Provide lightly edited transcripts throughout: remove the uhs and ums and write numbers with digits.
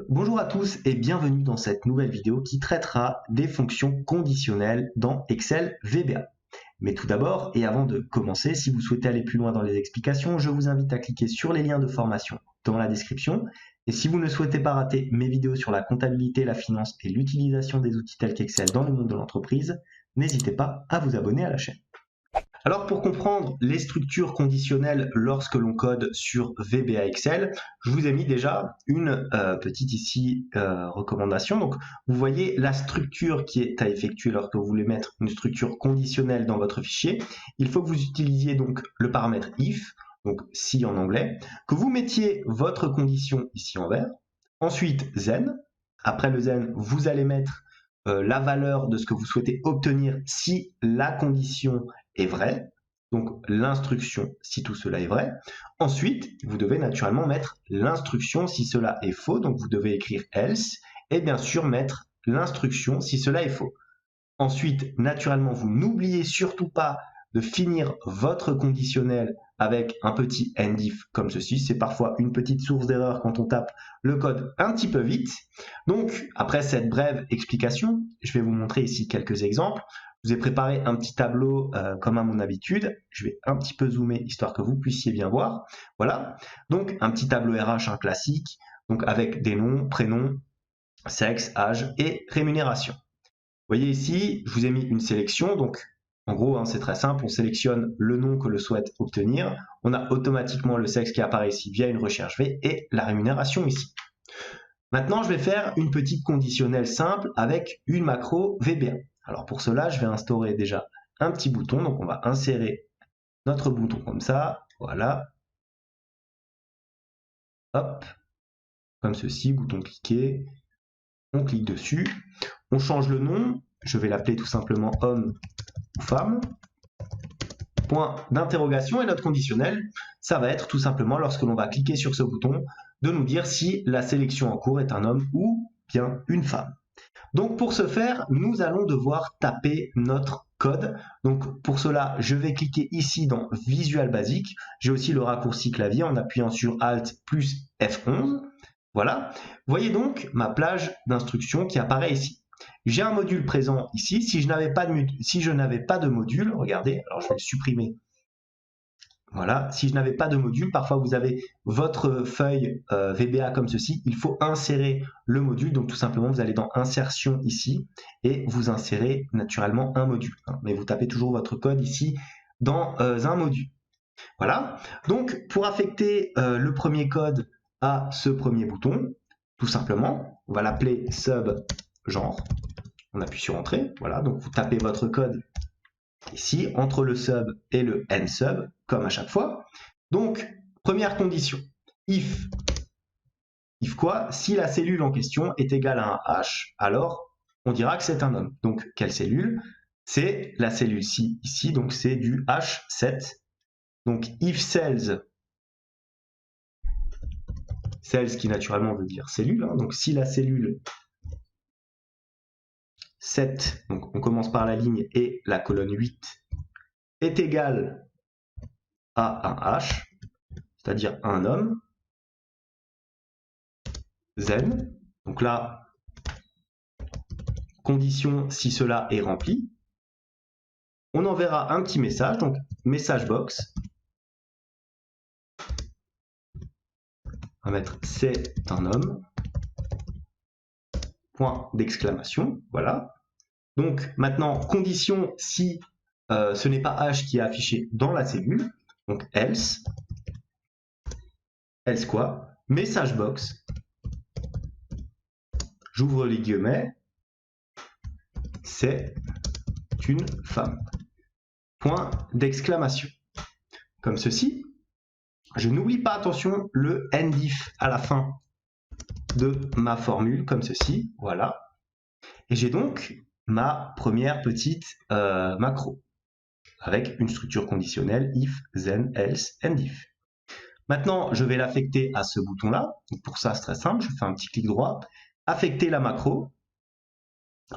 Bonjour à tous et bienvenue dans cette nouvelle vidéo qui traitera des fonctions conditionnelles dans Excel VBA. Mais tout d'abord, et avant de commencer, si vous souhaitez aller plus loin dans les explications, je vous invite à cliquer sur les liens de formation dans la description. Et si vous ne souhaitez pas rater mes vidéos sur la comptabilité, la finance et l'utilisation des outils tels qu'Excel dans le monde de l'entreprise, n'hésitez pas à vous abonner à la chaîne. Alors pour comprendre les structures conditionnelles lorsque l'on code sur VBA Excel, je vous ai mis déjà une petite ici recommandation. Donc vous voyez la structure qui est à effectuer lorsque vous voulez mettre une structure conditionnelle dans votre fichier. Il faut que vous utilisiez donc le paramètre if, donc si en anglais, que vous mettiez votre condition ici en vert, ensuite then. Après le then, vous allez mettre la valeur de ce que vous souhaitez obtenir si la condition est vrai, donc l'instruction si tout cela est vrai. Ensuite, vous devez naturellement mettre l'instruction si cela est faux, donc vous devez écrire else, et bien sûr mettre l'instruction si cela est faux. Ensuite, naturellement, vous n'oubliez surtout pas de finir votre conditionnel avec un petit endif comme ceci. C'est parfois une petite source d'erreur quand on tape le code un petit peu vite. Donc, après cette brève explication, je vais vous montrer ici quelques exemples. Je vous ai préparé un petit tableau comme à mon habitude. Je vais un petit peu zoomer histoire que vous puissiez bien voir. Voilà. Donc, un petit tableau RH, un classique, donc avec des noms, prénoms, sexe, âge et rémunération. Vous voyez ici, je vous ai mis une sélection, donc en gros, hein, c'est très simple, on sélectionne le nom que l'on souhaite obtenir, on a automatiquement le sexe qui apparaît ici via une recherche V et la rémunération ici. Maintenant, je vais faire une petite conditionnelle simple avec une macro VBA. Alors pour cela, je vais instaurer déjà un petit bouton, donc on va insérer notre bouton comme ça, voilà, hop, comme ceci, bouton cliquer, on clique dessus, on change le nom, je vais l'appeler tout simplement homme ou femme, point d'interrogation, et notre conditionnel, ça va être tout simplement lorsque l'on va cliquer sur ce bouton, de nous dire si la sélection en cours est un homme ou bien une femme. Donc pour ce faire, nous allons devoir taper notre code. Donc pour cela, je vais cliquer ici dans Visual Basic. J'ai aussi le raccourci clavier en appuyant sur Alt plus F11. Voilà. Vous voyez donc ma plage d'instructions qui apparaît ici. J'ai un module présent ici. Si je n'avais pas de module, regardez, alors je vais le supprimer. Voilà, si je n'avais pas de module, parfois vous avez votre feuille VBA comme ceci, il faut insérer le module, donc tout simplement vous allez dans insertion ici et vous insérez naturellement un module, hein, mais vous tapez toujours votre code ici dans un module. Voilà, donc pour affecter le premier code à ce premier bouton, tout simplement, on va l'appeler sub genre, on appuie sur entrée, voilà, donc vous tapez votre code ici, entre le sub et le nsub, comme à chaque fois. Donc, première condition, if quoi? Si la cellule en question est égale à un H, alors on dira que c'est un homme. Donc, quelle cellule? C'est la cellule-ci, ici, donc c'est du H7. Donc, if cells qui naturellement veut dire cellule, hein, donc si la cellule 7, donc on commence par la ligne et la colonne 8, est égale à un H, c'est-à-dire un homme, then, donc là, condition si cela est rempli, on enverra un petit message, donc message box, on va mettre c'est un homme, point d'exclamation, voilà. Donc maintenant, condition si ce n'est pas H qui est affiché dans la cellule, donc else quoi, message box, j'ouvre les guillemets, c'est une femme, point d'exclamation, comme ceci. Je n'oublie pas, attention, le endif à la fin de ma formule, comme ceci, voilà. Et j'ai donc ma première petite macro, avec une structure conditionnelle if, then, else, and if. Maintenant, je vais l'affecter à ce bouton-là. Pour ça, c'est très simple, je fais un petit clic droit, affecter la macro.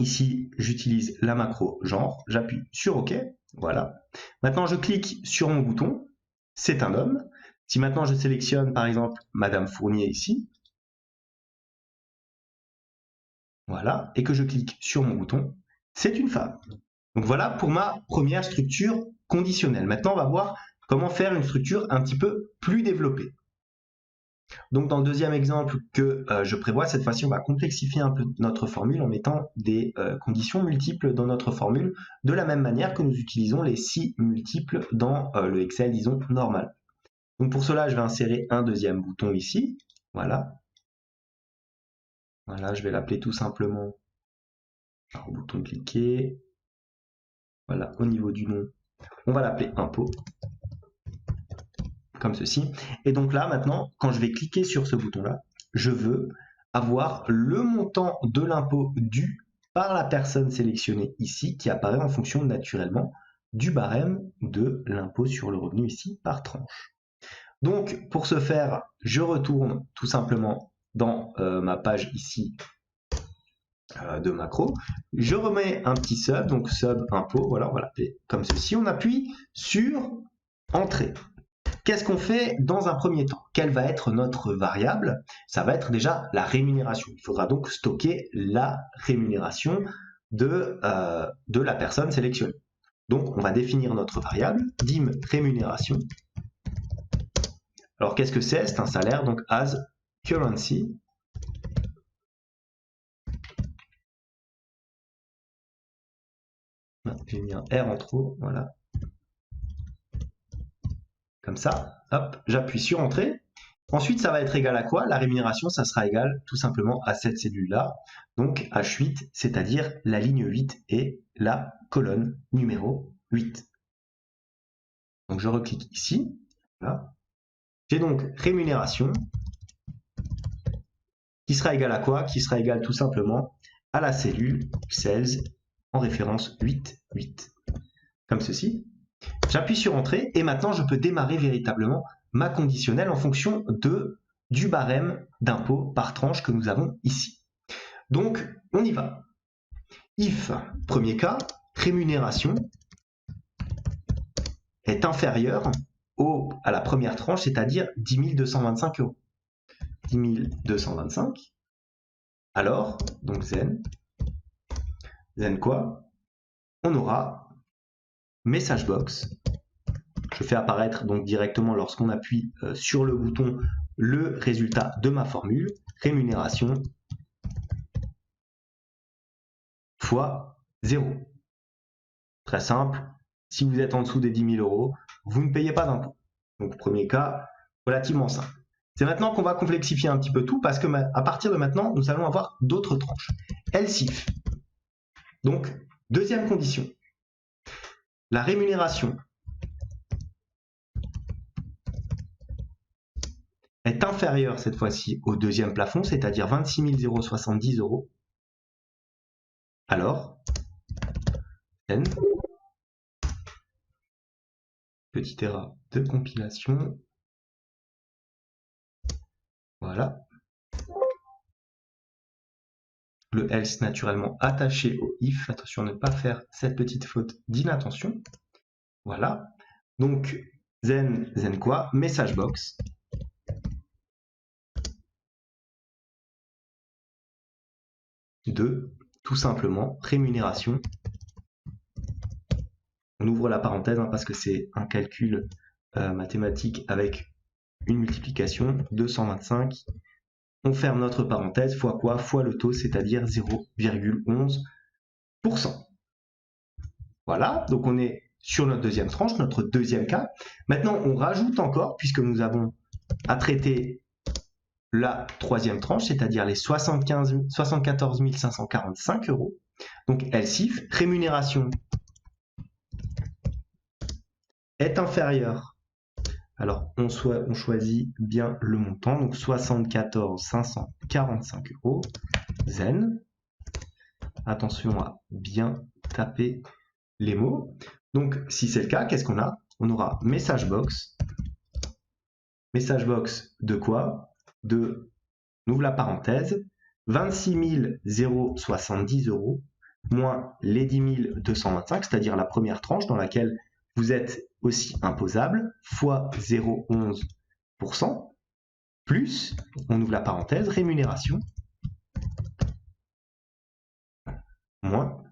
Ici, j'utilise la macro genre, j'appuie sur OK, voilà. Maintenant, je clique sur mon bouton, c'est un homme. Si maintenant je sélectionne par exemple Madame Fournier ici, voilà, et que je clique sur mon bouton, c'est une femme. Donc voilà pour ma première structure conditionnelle. Maintenant, on va voir comment faire une structure un petit peu plus développée. Donc dans le deuxième exemple que je prévois, cette fois-ci, on va complexifier un peu notre formule en mettant des conditions multiples dans notre formule, de la même manière que nous utilisons les si multiples dans le Excel, disons, normal. Donc pour cela, je vais insérer un deuxième bouton ici. Voilà. Voilà, je vais l'appeler tout simplement par bouton cliquer. Voilà, au niveau du nom, on va l'appeler impôt. Comme ceci. Et donc là, maintenant, quand je vais cliquer sur ce bouton-là, je veux avoir le montant de l'impôt dû par la personne sélectionnée ici, qui apparaît en fonction naturellement du barème de l'impôt sur le revenu ici par tranche. Donc, pour ce faire, je retourne tout simplement dans ma page ici de macro. Je remets un petit sub, donc sub impôt, voilà, on va l'appeler comme ceci. On appuie sur Entrée. Qu'est-ce qu'on fait dans un premier temps? Quelle va être notre variable? Ça va être déjà la rémunération. Il faudra donc stocker la rémunération de la personne sélectionnée. Donc, on va définir notre variable, dim rémunération. Alors, qu'est-ce que c'est? C'est un salaire, donc as currency. J'ai mis un R en trop, voilà. Comme ça, hop, j'appuie sur Entrée. Ensuite, ça va être égal à quoi? La rémunération, ça sera égal tout simplement à cette cellule-là, donc H8, c'est-à-dire la ligne 8 et la colonne numéro 8. Donc je reclique ici, voilà. J'ai donc rémunération, qui sera égal à quoi? Qui sera égal tout simplement à la cellule sales en référence 8, 8. Comme ceci. J'appuie sur Entrée et maintenant je peux démarrer véritablement ma conditionnelle en fonction du barème d'impôt par tranche que nous avons ici. Donc, on y va. If, premier cas, rémunération est inférieure à la première tranche, c'est-à-dire 10 225 €. 10 225. Alors, donc zen quoi? On aura message box. Je fais apparaître donc directement lorsqu'on appuie sur le bouton le résultat de ma formule, rémunération fois 0. Très simple, si vous êtes en dessous des 10 000 €, vous ne payez pas d'impôt. Donc premier cas, relativement simple. C'est maintenant qu'on va complexifier un petit peu tout parce que à partir de maintenant, nous allons avoir d'autres tranches. Else if. Donc, deuxième condition. La rémunération est inférieure cette fois-ci au deuxième plafond, c'est-à-dire 26 070 €. Alors, N, petite erreur de compilation. Voilà. Le else naturellement attaché au if. Attention à ne pas faire cette petite faute d'inattention. Voilà. Donc, zen quoi? Message box. De, tout simplement, rémunération. On ouvre la parenthèse hein, parce que c'est un calcul mathématique avec une multiplication, 225. On ferme notre parenthèse, fois quoi? Fois le taux, c'est-à-dire 0,11%. Voilà, donc on est sur notre deuxième tranche, notre deuxième cas. Maintenant, on rajoute encore, puisque nous avons à traiter la troisième tranche, c'est-à-dire les 74 545 €. Donc, LCIF, rémunération est inférieure. Alors, on choisit bien le montant, donc 74 545 €. Zen. Attention à bien taper les mots. Donc, si c'est le cas, qu'est-ce qu'on a? On aura message box. Message box de quoi? De, on ouvre la parenthèse, 26 070 € moins les 10 225, c'est-à-dire la première tranche dans laquelle vous êtes aussi imposable, fois 0,11%, plus, on ouvre la parenthèse, rémunération moins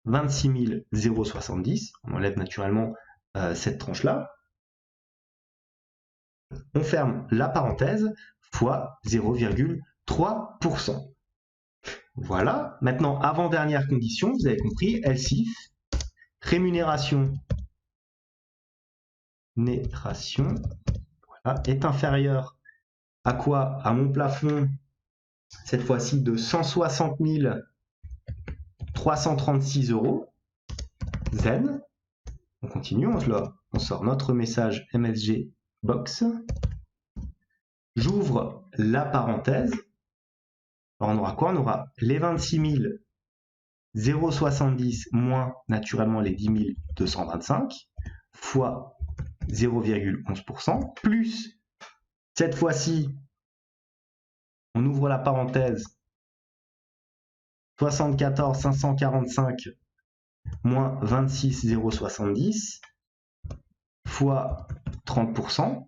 26 070, on enlève naturellement cette tranche-là, on ferme la parenthèse, fois 0,3%. Voilà, maintenant, avant-dernière condition, vous avez compris, else if, rémunération voilà, est inférieure à quoi? À mon plafond, cette fois-ci de 160 336 €. Zen. On continue, on sort notre message MSG box. J'ouvre la parenthèse. Alors on aura quoi? On aura les 26 070 moins naturellement les 10 225 fois 0,11% plus, cette fois-ci, on ouvre la parenthèse, 74 545 moins 26 070 fois 30%,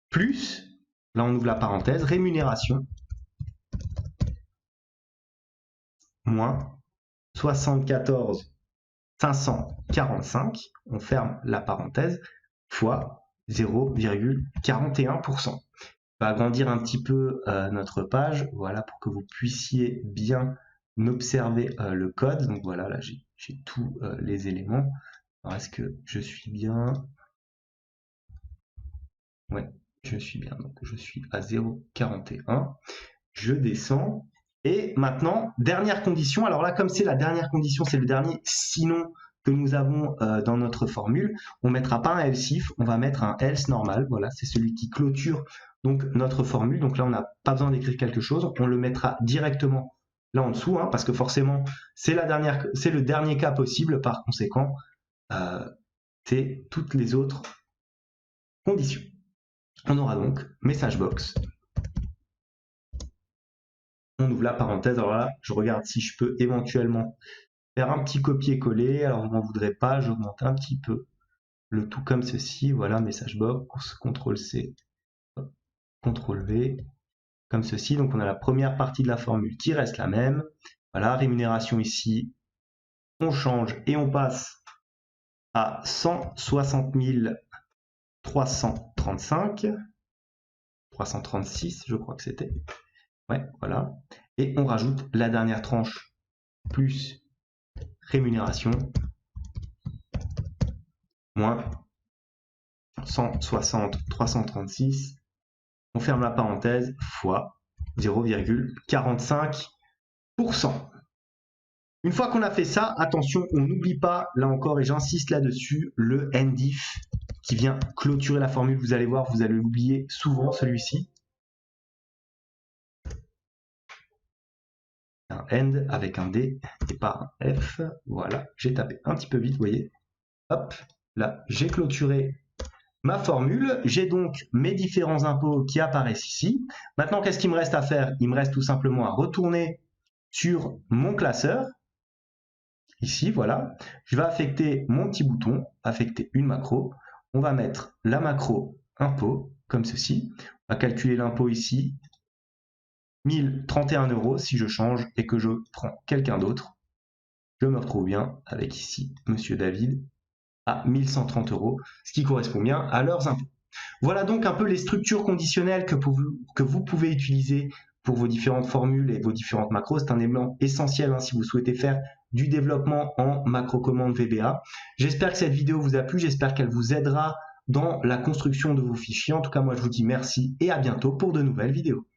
plus, là on ouvre la parenthèse, rémunération, moins 74 545, on ferme la parenthèse, fois 0,41%. On va agrandir un petit peu notre page, voilà, pour que vous puissiez bien observer le code. Donc voilà, là j'ai tous les éléments. Alors est-ce que je suis bien? Ouais, je suis bien. Donc je suis à 0,41. Je descends. Et maintenant, dernière condition. Alors là, comme c'est la dernière condition, c'est le dernier sinon que nous avons dans notre formule, on ne mettra pas un else if, on va mettre un else normal. Voilà, c'est celui qui clôture donc notre formule. Donc là, on n'a pas besoin d'écrire quelque chose. On le mettra directement là en dessous, hein, parce que forcément, c'est le dernier cas possible. Par conséquent, c'est toutes les autres conditions. On aura donc message box. On ouvre la parenthèse. Alors là, je regarde si je peux éventuellement faire un petit copier-coller. Alors, vous n'en voudrez pas, j'augmente un petit peu le tout comme ceci. Voilà, message box, CTRL-C, CTRL-V, comme ceci. Donc, on a la première partie de la formule qui reste la même. Voilà, rémunération ici. On change et on passe à 160 335. 336, je crois que c'était. Ouais, voilà. Et on rajoute la dernière tranche plus rémunération moins 160 336. On ferme la parenthèse fois 0,45%. Une fois qu'on a fait ça, attention, on n'oublie pas, là encore, et j'insiste là-dessus, le end if qui vient clôturer la formule. Vous allez voir, vous allez l'oublier souvent, celui-ci. Un end avec un D et pas un F. Voilà, j'ai tapé un petit peu vite, vous voyez. Hop, là, j'ai clôturé ma formule. J'ai donc mes différents impôts qui apparaissent ici. Maintenant, qu'est-ce qu'il me reste à faire? Il me reste tout simplement à retourner sur mon classeur. Ici, voilà. Je vais affecter mon petit bouton, affecter une macro. On va mettre la macro impôt, comme ceci. On va calculer l'impôt ici. 1031 € si je change et que je prends quelqu'un d'autre. Je me retrouve bien avec ici Monsieur David à 1130 €, ce qui correspond bien à leurs impôts. Voilà donc un peu les structures conditionnelles que vous pouvez utiliser pour vos différentes formules et vos différentes macros. C'est un élément essentiel si vous souhaitez faire du développement en macro-commande VBA. J'espère que cette vidéo vous a plu, j'espère qu'elle vous aidera dans la construction de vos fichiers. En tout cas, moi je vous dis merci et à bientôt pour de nouvelles vidéos.